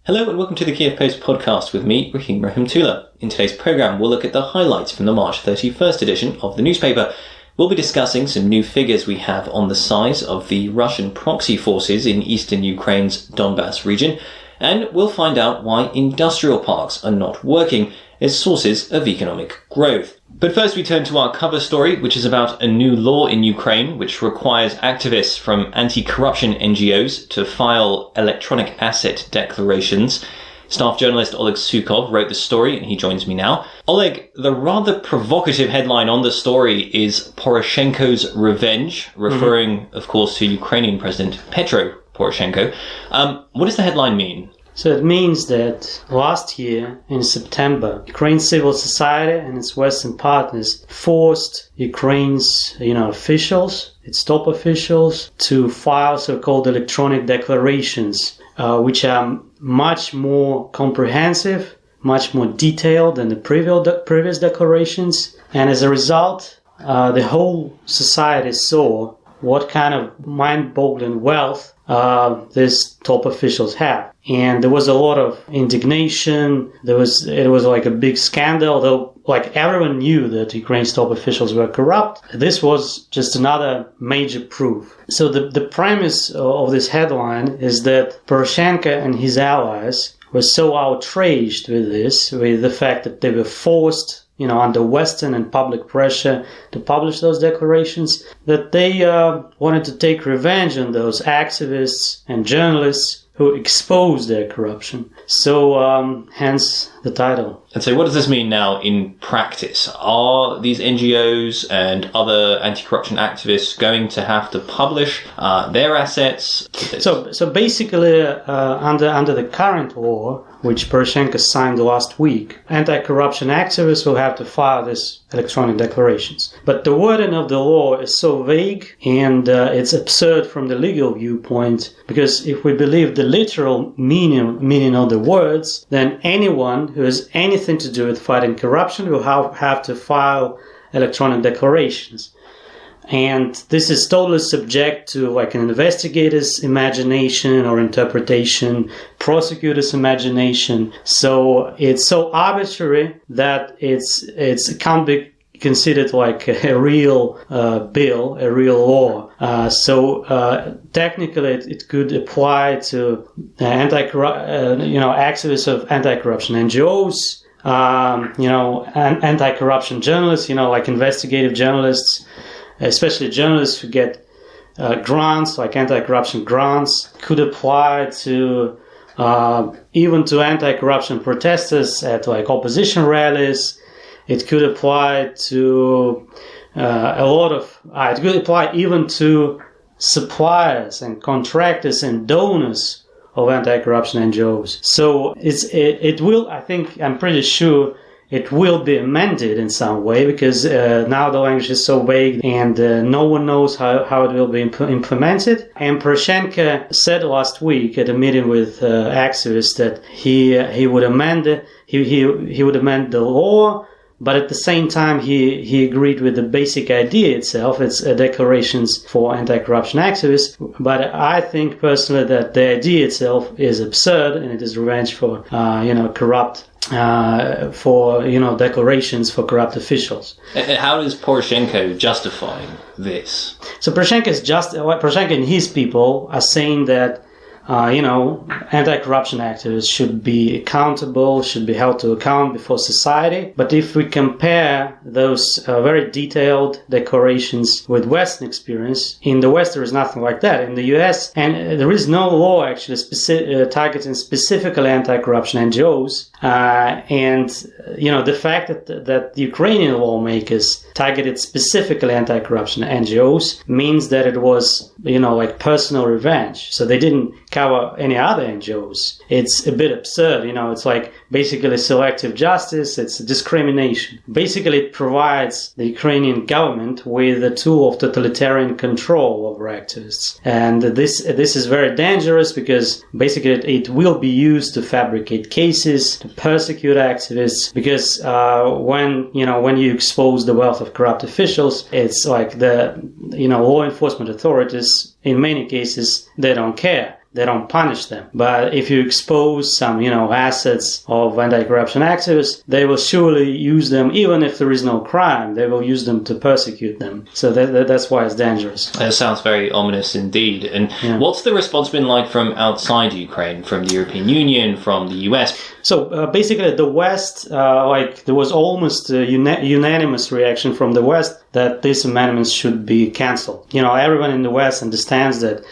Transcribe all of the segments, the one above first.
Hello and welcome to the Kyiv Post Podcast with me, Rahim Rahimtullah. In today's programme, we'll look at the highlights from the March 31st edition of the newspaper. We'll be discussing some new figures we have on the size of the Russian proxy forces in eastern Ukraine's Donbass region, and we'll find out why industrial parks are not working as sources of economic growth. But first we turn to our cover story, which is about a new law in Ukraine which requires activists from anti-corruption NGOs to file electronic asset declarations. Staff journalist Oleg Sukov wrote the story and he joins me now. Oleg, the rather provocative headline on the story is Poroshenko's Revenge, referring, of course, to Ukrainian President Petro Poroshenko. What does the headline mean? So it means that last year, in September, Ukraine's civil society and its Western partners forced Ukraine's, officials, its top officials, to file so-called electronic declarations, which are much more comprehensive, much more detailed than the previous declarations. And as a result, the whole society saw what kind of mind-boggling wealth these top officials have. And there was a lot of indignation. It was like a big scandal, though everyone knew that Ukraine's top officials were corrupt. This was just another major proof. So the premise of this headline is that Poroshenko and his allies were so outraged with the fact that they were forced, under Western and public pressure to publish those declarations, that they wanted to take revenge on those activists and journalists who exposed their corruption. So, hence the title. And so what does this mean now in practice? Are these NGOs and other anti-corruption activists going to have to publish their assets? So basically, under the current law, which Poroshenko signed last week, anti-corruption activists will have to file these electronic declarations. But the wording of the law is so vague and it's absurd from the legal viewpoint, because if we believe the literal meaning of the words, then anyone who has anything to do with fighting corruption will have to file electronic declarations. And this is totally subject to an investigator's imagination or interpretation, prosecutor's imagination. So it's so arbitrary that it can't be considered like a real bill, a real law. So technically, it could apply to activists of anti-corruption NGOs, anti-corruption journalists, like investigative journalists. Especially journalists who get grants, like anti-corruption grants, could apply to even to anti-corruption protesters at opposition rallies. It could apply to it could apply even to suppliers and contractors and donors of anti-corruption NGOs. So it will, I'm pretty sure, it will be amended in some way, because now the language is so vague and no one knows how it will be implemented. And Poroshenko said last week at a meeting with activists that he would amend the law, but at the same time he agreed with the basic idea itself. It's declarations for anti-corruption activists. But I think personally that the idea itself is absurd, and it is revenge for corrupt. Declarations for corrupt officials. How is Poroshenko justifying this? So Poroshenko and his people are saying that anti-corruption activists should be accountable, should be held to account before society. But if we compare those very detailed declarations with Western experience, in the West there is nothing like that. In the US, and there is no law actually targeting specifically anti-corruption NGOs. The fact that the Ukrainian lawmakers targeted specifically anti-corruption NGOs means that it was, personal revenge. So they didn't cover any other NGOs. It's a bit absurd, it's like basically selective justice, it's discrimination. Basically, it provides the Ukrainian government with a tool of totalitarian control over activists. And this is very dangerous, because basically it will be used to fabricate cases, to persecute activists, because when you expose the wealth of corrupt officials, it's like the law enforcement authorities, in many cases, they don't care. they don't punish them. But if you expose some, assets of anti-corruption activists, they will surely use them, even if there is no crime, they will use them to persecute them. So that's why it's dangerous. That sounds very ominous indeed. And what's the response been like from outside Ukraine, from the European Union, from the US? So basically, the West, there was almost a unanimous reaction from the West that these amendments should be cancelled. Everyone in the West understands that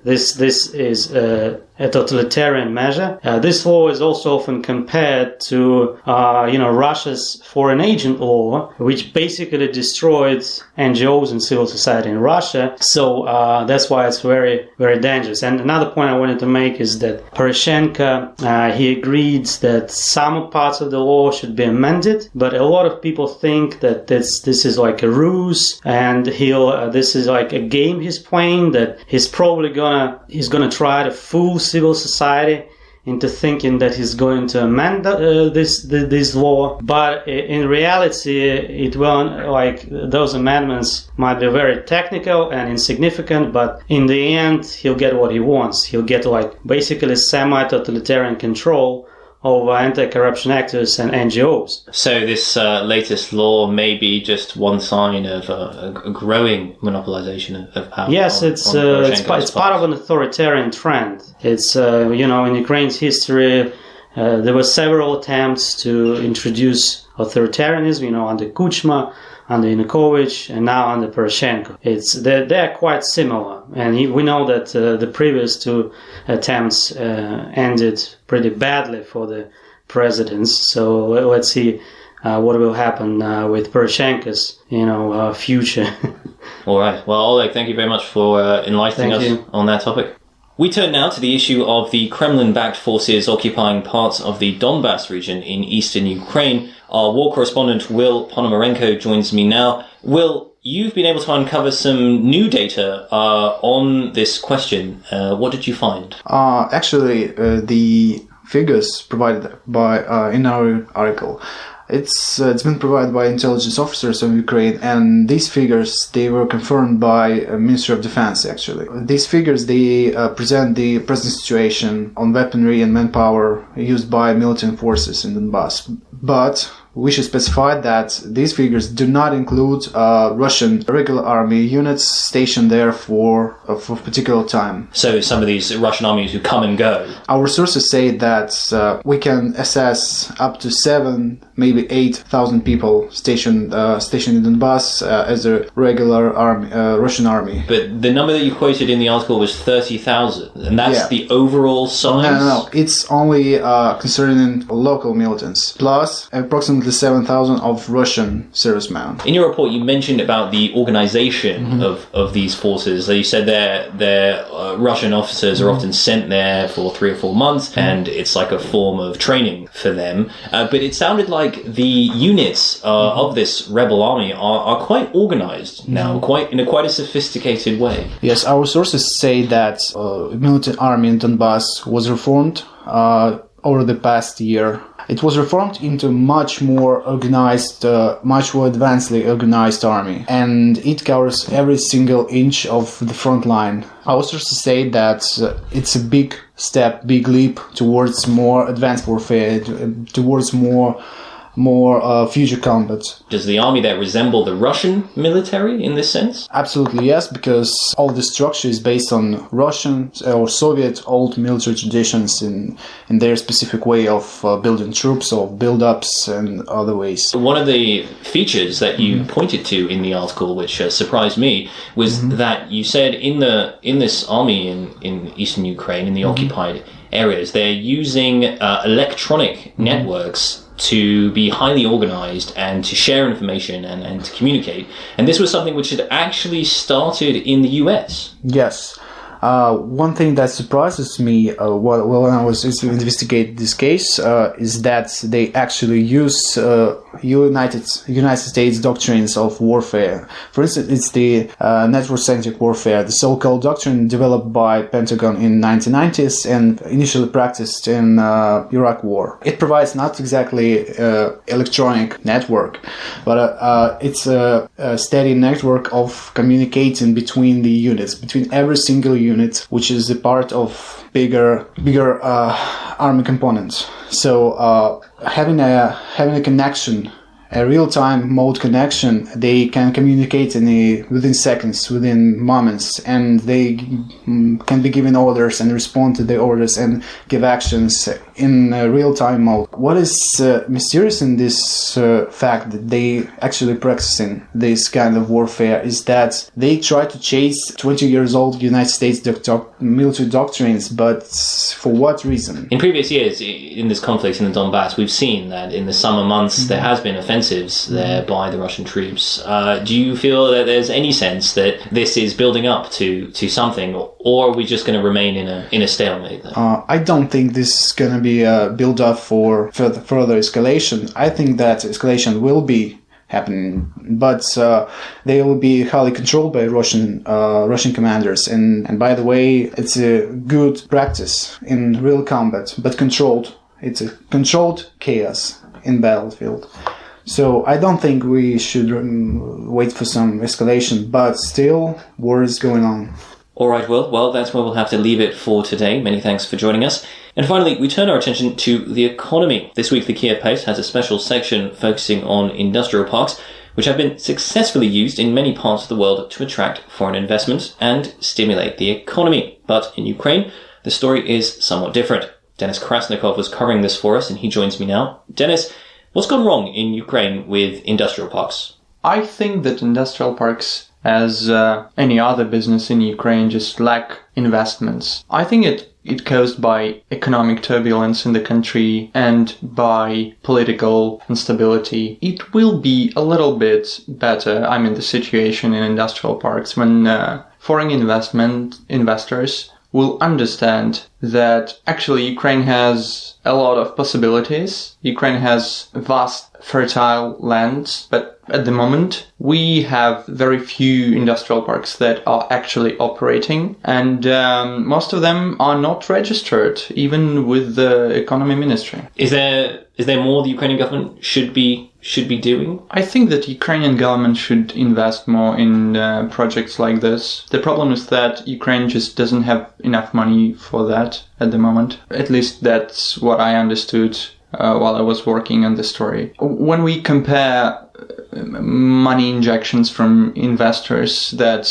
this is a totalitarian measure. This law is also often compared to, Russia's foreign agent law, which basically destroyed NGOs and civil society in Russia. So that's why it's very, very dangerous. And another point I wanted to make is that Poroshenko, he agreed that some parts of the law should be amended, but a lot of people think that this is like a ruse, and this is like a game he's playing, that he's probably gonna try to fool civil society into thinking that he's going to amend this law, but in reality, it won't. Those amendments might be very technical and insignificant, but in the end, he'll get what he wants. He'll get basically semi-totalitarian control over anti-corruption activists and NGOs. So this latest law may be just one sign of a growing monopolization of power. Yes, it's part of an authoritarian trend. It's, in Ukraine's history, there were several attempts to introduce authoritarianism, under Kuchma, under Yanukovych, and now under Poroshenko. They're quite similar, and we know that the previous two attempts ended pretty badly for the presidents. So let's see what will happen with Poroshenko's, future. All right. Well, Oleg, thank you very much for enlightening us on that topic. We turn now to the issue of the Kremlin-backed forces occupying parts of the Donbass region in eastern Ukraine. Our war correspondent, Will Ponomarenko, joins me now. Will, you've been able to uncover some new data on this question. What did you find? Actually, the figures provided by in our article, it's been provided by intelligence officers of Ukraine, and these figures, they were confirmed by Ministry of Defense, actually. These figures, they present the present situation on weaponry and manpower used by militant forces in Donbass. But we should specify that these figures do not include Russian regular army units stationed there for a particular time. So some of these Russian armies who come and go. Our sources say that we can assess up to 7, maybe 8,000 people stationed in Donbass as a regular army, Russian army. But the number that you quoted in the article was 30,000, and that's the overall size? No. It's only concerning local militants, plus approximately 7,000 of Russian servicemen. In your report, you mentioned about the organization of these forces. So you said their Russian officers are often sent there for 3 or 4 months, and it's like a form of training for them. But it sounded like the units of this rebel army are quite organized now, in quite a sophisticated way. Yes, our sources say that militant army in Donbass was reformed over the past year. It was reformed into much more organized, much more advancedly organized army, and it covers every single inch of the front line. Our sources say that it's a big step, big leap towards more advanced warfare, towards more future combat. Does the army there resemble the Russian military in this sense? Absolutely yes, because all the structure is based on Russian or Soviet old military traditions in their specific way of building troops, of build-ups and other ways. One of the features that you pointed to in the article, which surprised me, was that you said in this army in eastern Ukraine, in the occupied areas, they're using electronic networks to be highly organized and to share information and to communicate. And this was something which had actually started in the US. Yes. One thing that surprises me when I was investigating this case is that they actually use United States doctrines of warfare. For instance, it's the network-centric warfare, the so-called doctrine developed by Pentagon in 1990s and initially practiced in Iraq War. It provides not exactly electronic network, but it's a steady network of communicating between the units, between every single unit. unit, which is a part of bigger army components. So having a connection, a real-time mode connection, they can communicate within seconds, within moments, and they can be given orders and respond to the orders and give actions in real-time mode. What is mysterious in this fact that they actually practicing this kind of warfare is that they try to chase 20 years old United States military doctrines, but for what reason? In previous years, in this conflict in the Donbass, we've seen that in the summer months there has been offensives there by the Russian troops. Do you feel that there's any sense that this is building up to something, or are we just going to remain in a stalemate there? I don't think this is going to be a build-up for further escalation. I think that escalation will be happening, but they will be highly controlled by Russian commanders. And by the way, it's a good practice in real combat, but controlled. It's a controlled chaos in battlefield. So I don't think we should wait for some escalation, but still, war is going on. All right, well, that's where we'll have to leave it for today. Many thanks for joining us. And finally, we turn our attention to the economy. This week, the Kyiv Post has a special section focusing on industrial parks, which have been successfully used in many parts of the world to attract foreign investment and stimulate the economy. But in Ukraine, the story is somewhat different. Denis Krasnikov was covering this for us, and he joins me now. Denis, what's gone wrong in Ukraine with industrial parks? I think that industrial parks, as any other business in Ukraine, just lack investments. I think it caused by economic turbulence in the country and by political instability. It will be a little bit better, the situation in industrial parks when foreign investors will understand that actually Ukraine has a lot of possibilities. Ukraine has vast, fertile lands, but at the moment we have very few industrial parks that are actually operating, and most of them are not registered, even with the economy ministry. Is there more the Ukrainian government should be doing? I think that Ukrainian government should invest more in projects like this. The problem is that Ukraine just doesn't have enough money for that at the moment. At least that's what I understood while I was working on the story. When we compare money injections from investors that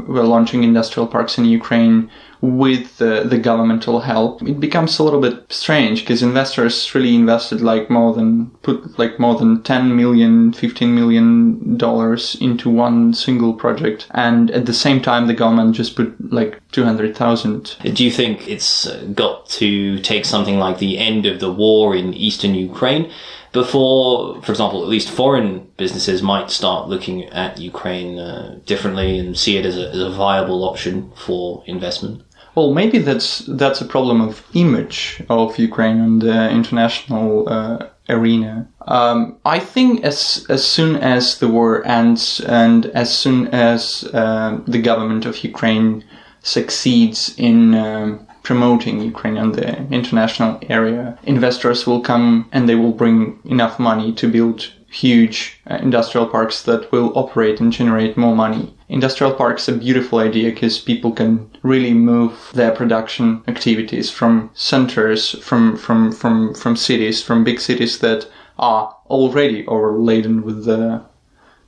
were launching industrial parks in Ukraine with the governmental help, it becomes a little bit strange because investors really invested more than 10 million, $15 million into one single project, and at the same time the government just put 200,000. Do you think it's got to take something like the end of the war in eastern Ukraine before, for example, at least foreign businesses might start looking at Ukraine differently and see it as a viable option for investment? Well, maybe that's a problem of image of Ukraine on the international arena. I think as soon as the war ends and as soon as the government of Ukraine succeeds in promoting Ukraine on the international area, investors will come and they will bring enough money to build huge industrial parks that will operate and generate more money. Industrial parks are a beautiful idea because people can really move their production activities from centers, from cities, from big cities that are already overladen with the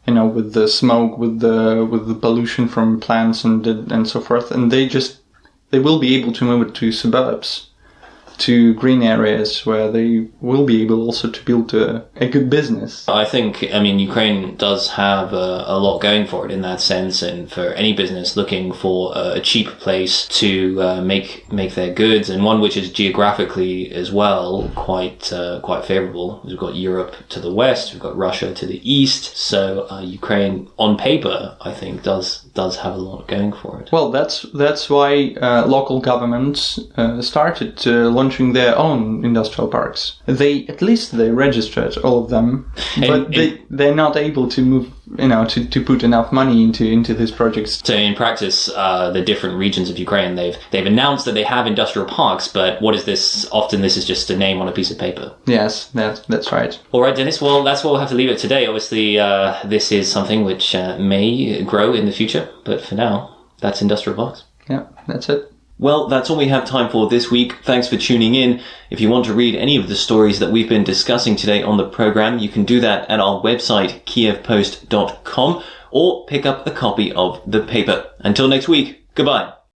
with the smoke, with the pollution from plants and so forth, and they will be able to move it to suburbs, to green areas where they will be able also to build a good business. I think, Ukraine does have a lot going for it in that sense, and for any business looking for a cheap place to make their goods, and one which is geographically as well quite favourable. We've got Europe to the west, we've got Russia to the east, so Ukraine on paper I think does have a lot going for it. Well, that's why local governments started launching their own industrial parks. They registered all of them, but they're not able to move, to put enough money into these projects. So in practice, the different regions of Ukraine, they've announced that they have industrial parks, but what is this? Often this is just a name on a piece of paper. Yes, that's right. All right, Denis. Well, that's where we'll have to leave it today. Obviously, this is something which may grow in the future, but for now, that's industrial parks. Yeah, that's it. Well, that's all we have time for this week. Thanks for tuning in. If you want to read any of the stories that we've been discussing today on the program, you can do that at our website, kyivpost.com, or pick up a copy of the paper. Until next week, goodbye.